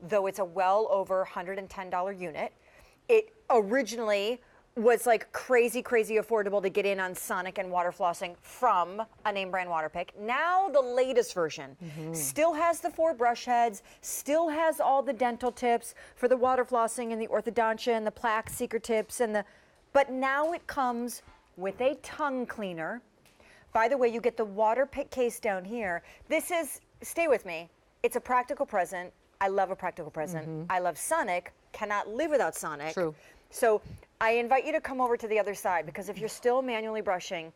though it's a well over $110 unit. It originally was like crazy affordable to get in on sonic and water flossing from a name brand WaterPik. Now the latest version still has the 4 brush heads, still has all the dental tips for the water flossing and the orthodontia and the plaque seeker tips but now it comes with a tongue cleaner. By the way, you get the WaterPik case down here. This is, stay with me, it's a practical present. I love a practical present. I love Sonic, cannot live without Sonic. True. So I invite you to come over to the other side, because if you're still manually brushing,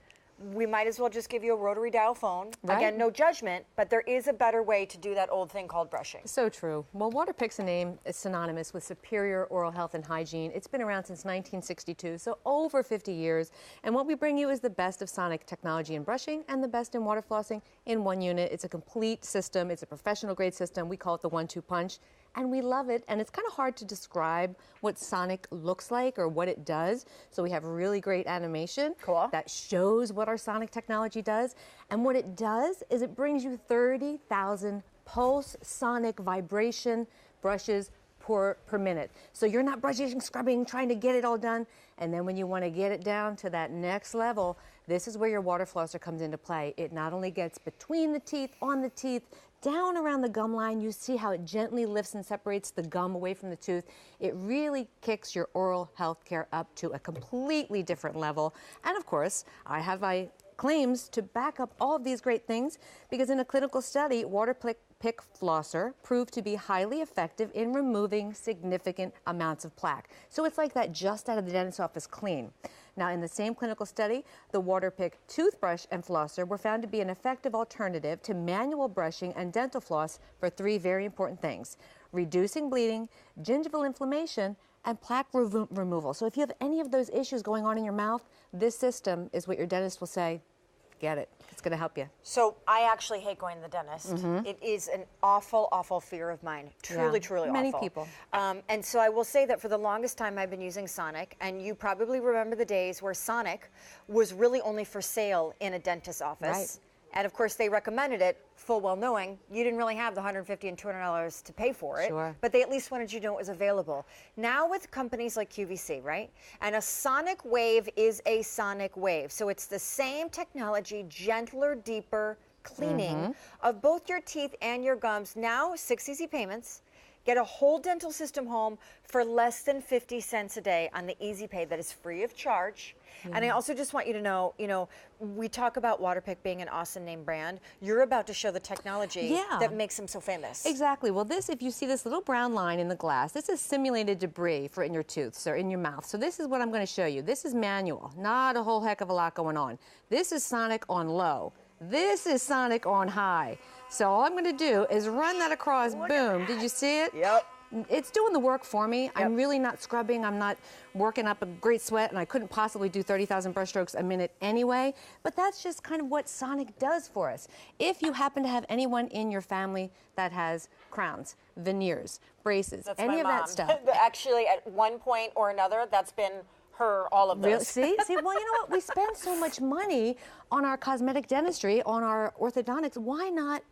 we might as well just give you a rotary dial phone. Right. Again, no judgment, but there is a better way to do that old thing called brushing. So true. Well, WaterPik's a name is synonymous with superior oral health and hygiene. It's been around since 1962, so over 50 years. And what we bring you is the best of Sonic technology in brushing and the best in water flossing in one unit. It's a complete system. It's a professional grade system. We call it the 1-2 punch. And we love it, and it's kind of hard to describe what Sonic looks like or what it does. So we have really great animation that shows what our Sonic technology does. And what it does is it brings you 30,000 pulse sonic vibration brushes per minute. So you're not brushing, scrubbing, trying to get it all done. And then when you want to get it down to that next level, this is where your water flosser comes into play. It not only gets between the teeth, on the teeth, down around the gum line. You see how it gently lifts and separates the gum away from the tooth. It really kicks your oral health care up to a completely different level. And of course, I have my claims to back up all of these great things, because in a clinical study, WaterPik Flosser proved to be highly effective in removing significant amounts of plaque. So it's like that just out of the dentist's office clean. Now, in the same clinical study, the WaterPik toothbrush and flosser were found to be an effective alternative to manual brushing and dental floss for 3 very important things: reducing bleeding, gingival inflammation, and plaque removal. So if you have any of those issues going on in your mouth, this system is what your dentist will say, get it. It's going to help you. So I actually hate going to the dentist. It is an awful fear of mine. Truly awful. Many people. And so I will say that for the longest time I've been using Sonic, and you probably remember the days where Sonic was really only for sale in a dentist's office. Right. And of course they recommended it, full well knowing you didn't really have the $150 and $200 to pay for it. Sure. But they at least wanted you to know it was available. Now with companies like QVC, right? And a Sonic wave is a Sonic wave. So it's the same technology, gentler, deeper cleaning of both your teeth and your gums. Now 6 easy payments. Get a whole dental system home for less than 50 cents a day on the Easy Pay that is free of charge. And I also just want you to know, we talk about WaterPik being an awesome name brand. You're about to show the technology that makes them so famous. Exactly. Well, this, if you see this little brown line in the glass, this is simulated debris for in your tooth or in your mouth. So this is what I'm going to show you. This is manual, not a whole heck of a lot going on. This is Sonic on low. This is Sonic on high. So all I'm going to do is run that across. Boom. Did you see it? Yep. It's doing the work for me. I'm really not scrubbing. I'm not working up a great sweat, and I couldn't possibly do 30,000 brush strokes a minute anyway. But that's just kind of what Sonic does for us. If you happen to have anyone in your family that has crowns, veneers, braces, That's any my of mom. that stuff. Actually, at one point or another, that's been her, all of this. See, well, you know what? We spend so much money on our cosmetic dentistry, on our orthodontics. Why not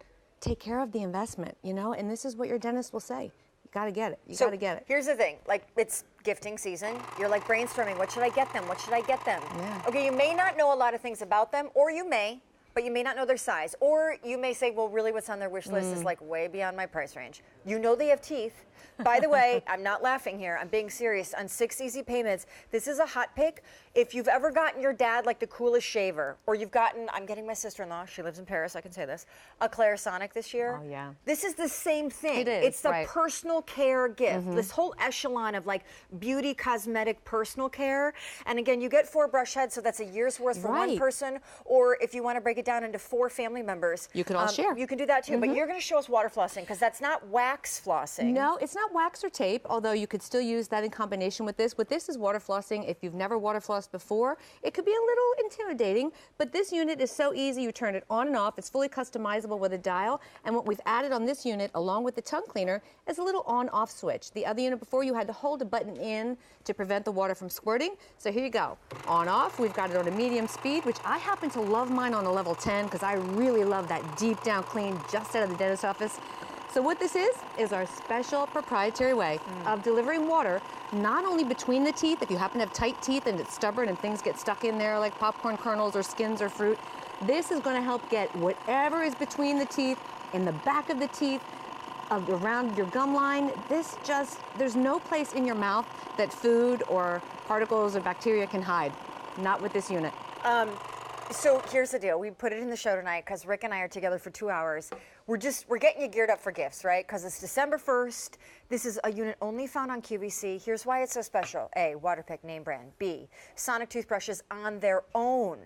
take care of the investment, you know? And this is what your dentist will say. You got to get it. You got to get it. Here's the thing. Like, it's gifting season. You're like brainstorming. What should I get them? What should I get them? Yeah. Okay, you may not know a lot of things about them, or you may, but you may not know their size. Or you may say, well, really what's on their wish list is like way beyond my price range. You know they have teeth. By the way, I'm not laughing here. I'm being serious. On 6 easy payments, this is a hot pick. If you've ever gotten your dad like the coolest shaver, or you've gotten, I'm getting my sister-in-law, she lives in Paris, I can say this, a Clarisonic this year. Oh, yeah. This is the same thing. It is, It's the personal care gift. This whole echelon of like beauty, cosmetic, personal care. And again, you get 4 brush heads, so that's a year's worth for one person. Or if you want to break it down into 4 family members, you can all share. You can do that too. But you're going to show us water flossing, because that's not wax flossing. No, it's not wax or tape, although you could still use that in combination with this. What this is water flossing. If you've never water flossed before, it could be a little intimidating, but this unit is so easy. You turn it on and off. It's fully customizable with a dial. And what we've added on this unit, along with the tongue cleaner, is a little on-off switch. The other unit before, you had to hold a button in to prevent the water from squirting. So here you go. On-off. We've got it on a medium speed, which I happen to love mine on a level 10, because I really love that deep down clean just out of the dentist's office. So what this is our special proprietary way of delivering water, not only between the teeth, if you happen to have tight teeth and it's stubborn and things get stuck in there like popcorn kernels or skins or fruit, this is going to help get whatever is between the teeth, in the back of the teeth, around your gum line. There's no place in your mouth that food or particles or bacteria can hide. Not with this unit. So here's the deal. We put it in the show tonight because Rick and I are together for 2 hours. We're getting you geared up for gifts, right? Because it's December 1st. This is a unit only found on QVC. Here's why it's so special. A, WaterPik name brand. B, Sonic toothbrushes on their own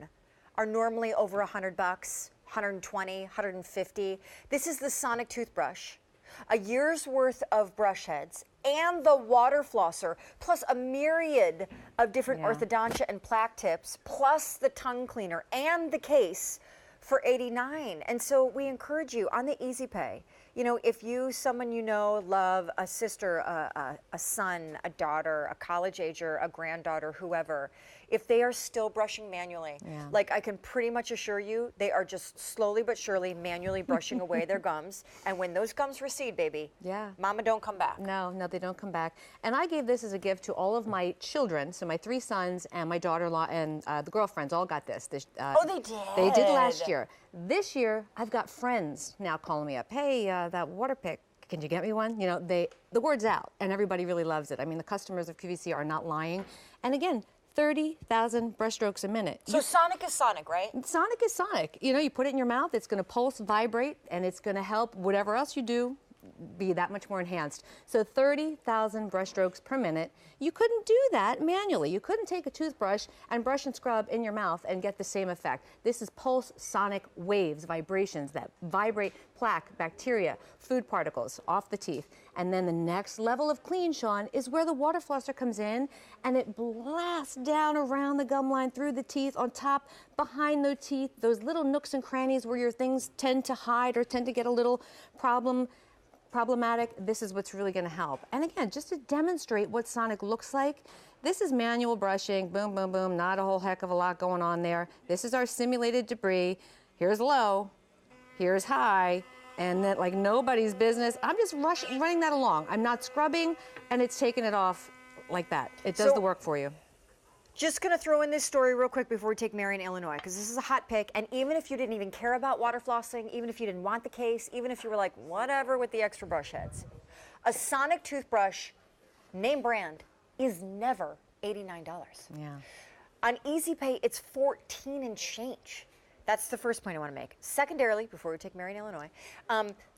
are normally over $100, 120, 150. This is the Sonic toothbrush, a year's worth of brush heads, and the water flosser, plus a myriad of different orthodontia and plaque tips, plus the tongue cleaner and the case for $89. And so we encourage you on the Easy Pay. You know, if someone you know, love, a sister, a son, a daughter, a college ager, a granddaughter, whoever, if they are still brushing manually, like I can pretty much assure you, they are just slowly but surely manually brushing away their gums. And when those gums recede, baby, mama don't come back. No, they don't come back. And I gave this as a gift to all of my children. So my 3 sons and my daughter-in-law and the girlfriends all got this. Oh, they did? They did last year. This year, I've got friends now calling me up. Hey, that WaterPik, can you get me one? You know, the word's out, and everybody really loves it. I mean, the customers of QVC are not lying. And again, 30,000 brushstrokes a minute. So Sonic is Sonic, right? Sonic is Sonic. You know, you put it in your mouth, it's going to pulse, vibrate, and it's going to help whatever else you do be that much more enhanced. So 30,000 brushstrokes per minute. You couldn't do that manually. You couldn't take a toothbrush and brush and scrub in your mouth and get the same effect. This is pulse sonic waves, vibrations that vibrate plaque, bacteria, food particles off the teeth. And then the next level of clean, Sean, is where the water flosser comes in and it blasts down around the gum line, through the teeth, on top, behind those teeth, those little nooks and crannies where your things tend to hide or tend to get a little problematic. This is what's really going to help. And again, just to demonstrate what Sonic looks like, this is manual brushing, boom, boom, boom, not a whole heck of a lot going on there. This is our simulated debris. Here's low, here's high, and then like nobody's business. I'm just running that along. I'm not scrubbing, and it's taking it off like that. It does the work for you. Just going to throw in this story real quick before we take Mary in Illinois, because this is a hot pick. And even if you didn't even care about water flossing, even if you didn't want the case, even if you were like, whatever with the extra brush heads, a Sonic toothbrush, name brand, is never $89. Yeah. On Easy Pay, it's $14 and change. That's the first point I want to make. Secondarily, before we take Mary in Illinois,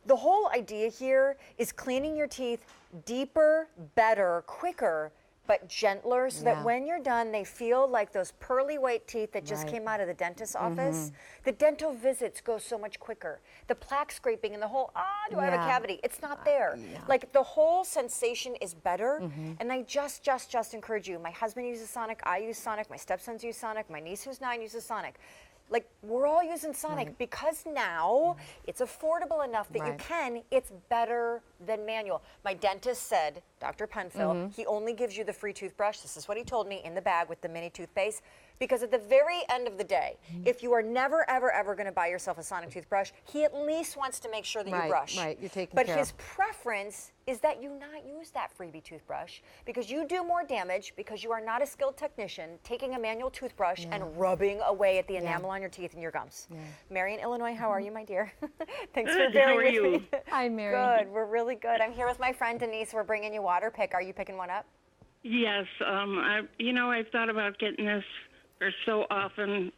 the whole idea here is cleaning your teeth deeper, better, quicker, but gentler, so that when you're done, they feel like those pearly white teeth that just came out of the dentist's office. The dental visits go so much quicker. The plaque scraping and the whole, do I have a cavity? It's not there. Like the whole sensation is better. And I just encourage you. My husband uses Sonic, I use Sonic, my stepsons use Sonic, my niece who's 9 uses Sonic. Like, we're all using Sonic because now it's affordable enough that you can. It's better than manual. My dentist said, Dr. Penfield, he only gives you the free toothbrush. This is what he told me, in the bag with the mini toothpaste. Because at the very end of the day, if you are never, ever, ever going to buy yourself a Sonic toothbrush, he at least wants to make sure that you brush. Right, you're taking But care his of. preference is that you not use that freebie toothbrush, because you do more damage, because you are not a skilled technician taking a manual toothbrush and rubbing away at the enamel on your teeth and your gums. Mary in Illinois, how are you, my dear? Thanks for bearing with me. Hi, Mary. Good, we're really good. I'm here with my friend Denise. We're bringing you WaterPik. Are you picking one up? Yes, I've thought about getting this for so often,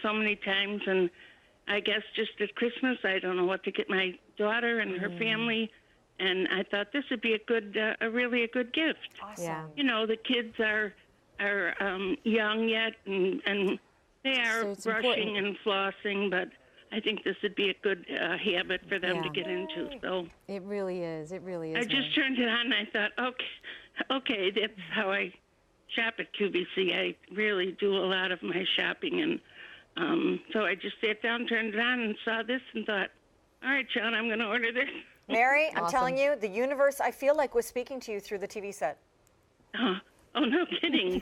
so many times, and I guess just at Christmas, I don't know what to get my daughter and her family, and I thought this would be really a good gift. Awesome. Yeah. You know, the kids are young yet, and they are it's brushing important. and flossing, but I think this would be a good habit for them to get into. So It really is. It really is. I just turned it on, and I thought, okay, that's how I shop at QVC. I really do a lot of my shopping, and so I just sat down, turned it on, and saw this, and thought, all right, John, I'm going to order this. Mary, I'm telling you, the universe, I feel like, was speaking to you through the TV set. Oh, no kidding.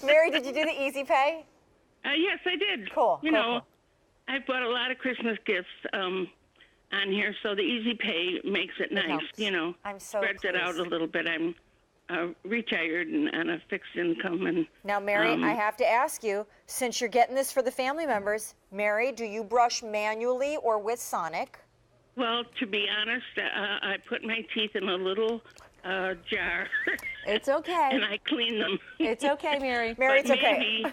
Mary, did you do the Easy Pay? Yes, I did. Cool. You know, I bought a lot of Christmas gifts on on here, so the easy pay makes it nice, helps. you know. I'm so spreads it out a pleased. little bit. I'm retired and on a fixed income, and Now, Mary, I have to ask you, since you're getting this for the family members, Mary, do you brush manually or with Sonic? well, to be honest, I put my teeth in a little jar. It's okay. And I clean them. It's okay, Mary. Mary, But it's okay.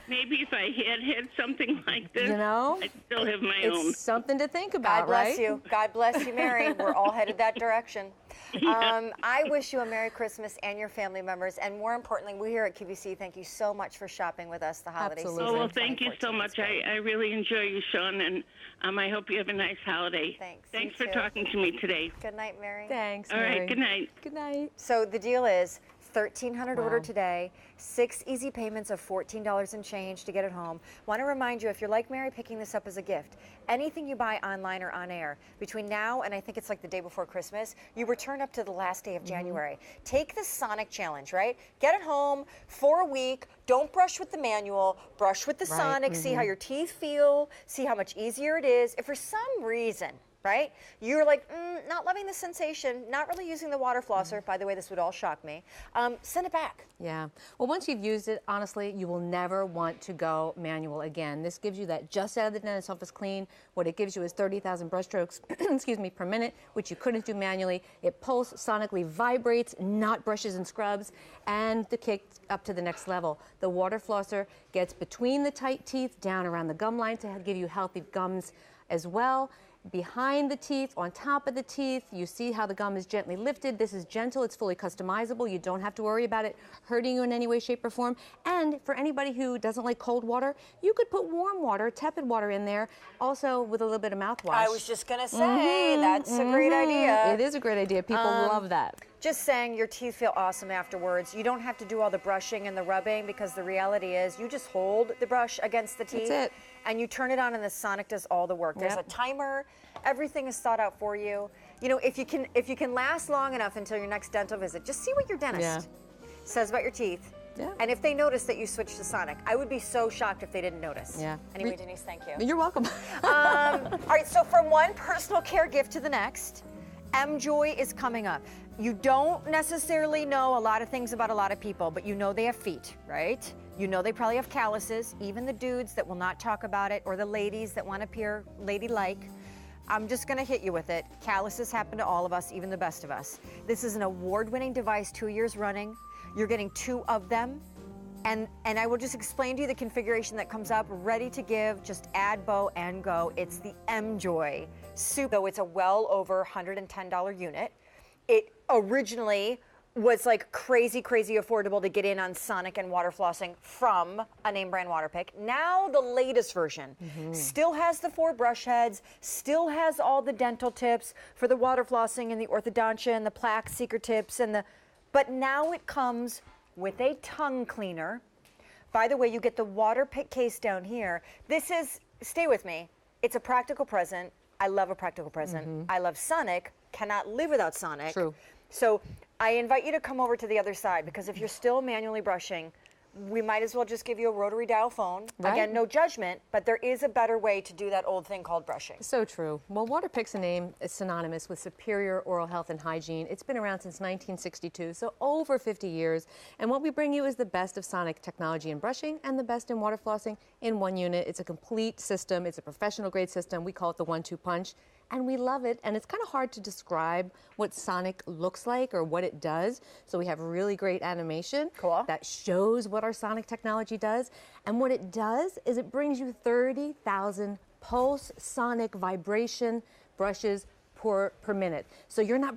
maybe if I had something like this, You know, I'd still have my it's own. something to think about, God bless right? you. God bless you, Mary. We're all headed that direction. I wish you a Merry Christmas and your family members. And more importantly, we here at QVC thank you so much for shopping with us the holiday Absolutely. season. Oh, well, thank you so 2014. much. It's great. I really enjoy you, Sean, and I hope you have a nice holiday. Thanks. Thanks You for too. talking to me today. Good night, Mary. Thanks, All Mary. right, good night. Good night. So the deal is $1,300 Wow. order today, 6 easy payments of $14 and change to get it home. Want to remind you, if you're like Mary picking this up as a gift, anything you buy online or on air between now and I think it's like the day before Christmas, you return up to the last day of January. Take the Sonic challenge, right? Get it home for a week. Don't brush with the manual, brush with the Right, Sonic, see how your teeth feel, see how much easier it is. If for some reason, right, you're like, not loving the sensation, not really using the water flosser, by the way, this would all shock me, send it back. Yeah. Well, once you've used it, honestly, you will never want to go manual again. This gives you that just out of the dentist's office clean. What it gives you is 30,000 brush strokes, excuse me, per minute, which you couldn't do manually. It pulse sonically vibrates, not brushes and scrubs, and the kick up to the next level. The water flosser gets between the tight teeth, down around the gum line to give you healthy gums as well. Behind the teeth, on top of the teeth, you see how the gum is gently lifted. This is gentle, it's fully customizable. You don't have to worry about it hurting you in any way, shape, or form. And for anybody who doesn't like cold water, you could put warm water, tepid water in there, also with a little bit of mouthwash. I was just gonna say, that's a great idea. It is a great idea. People love that. Just saying, your teeth feel awesome afterwards. You don't have to do all the brushing and the rubbing because the reality is you just hold the brush against the teeth. That's it. And you turn it on and the Sonic does all the work. There's Yep. a timer. Everything is thought out for you. You know, if you can last long enough until your next dental visit, just see what your dentist says about your teeth. Yeah. And if they notice that you switched to Sonic, I would be so shocked if they didn't notice. Yeah. Anyway, Denise, thank you. You're welcome. All right, so from one personal care gift to the next, M-Joy is coming up. You don't necessarily know a lot of things about a lot of people, but you know they have feet, right? You know they probably have calluses, even the dudes that will not talk about it, or the ladies that want to appear ladylike. I'm just gonna hit you with it. Calluses happen to all of us, even the best of us. This is an award-winning device, 2 years running. You're getting 2 of them. And I will just explain to you the configuration that comes up, ready to give, just add bow and go. It's the M-Joy Super. Though it's a well over $110 unit. It originally was like crazy affordable to get in on Sonic and water flossing from a name brand WaterPik. Now the latest version still has the 4 brush heads, still has all the dental tips for the water flossing and the orthodontia and the plaque seeker tips but now it comes with a tongue cleaner. By the way, you get the WaterPik case down here. This is, stay with me, it's a practical present. I love a practical present. I love Sonic, cannot live without Sonic. True. So I invite you to come over to the other side because if you're still manually brushing, we might as well just give you a rotary dial phone. Right. Again, no judgment, but there is a better way to do that old thing called brushing. So true. Well, WaterPik's a name is synonymous with superior oral health and hygiene. It's been around since 1962, so over 50 years. And what we bring you is the best of Sonic technology in brushing and the best in water flossing in one unit. It's a complete system. It's a professional grade system. We call it the 1-2 punch. And we love it, and it's kind of hard to describe what Sonic looks like or what it does. So we have really great animation that shows what our Sonic technology does. And what it does is it brings you 30,000 pulse sonic vibration brushes per minute. So you're not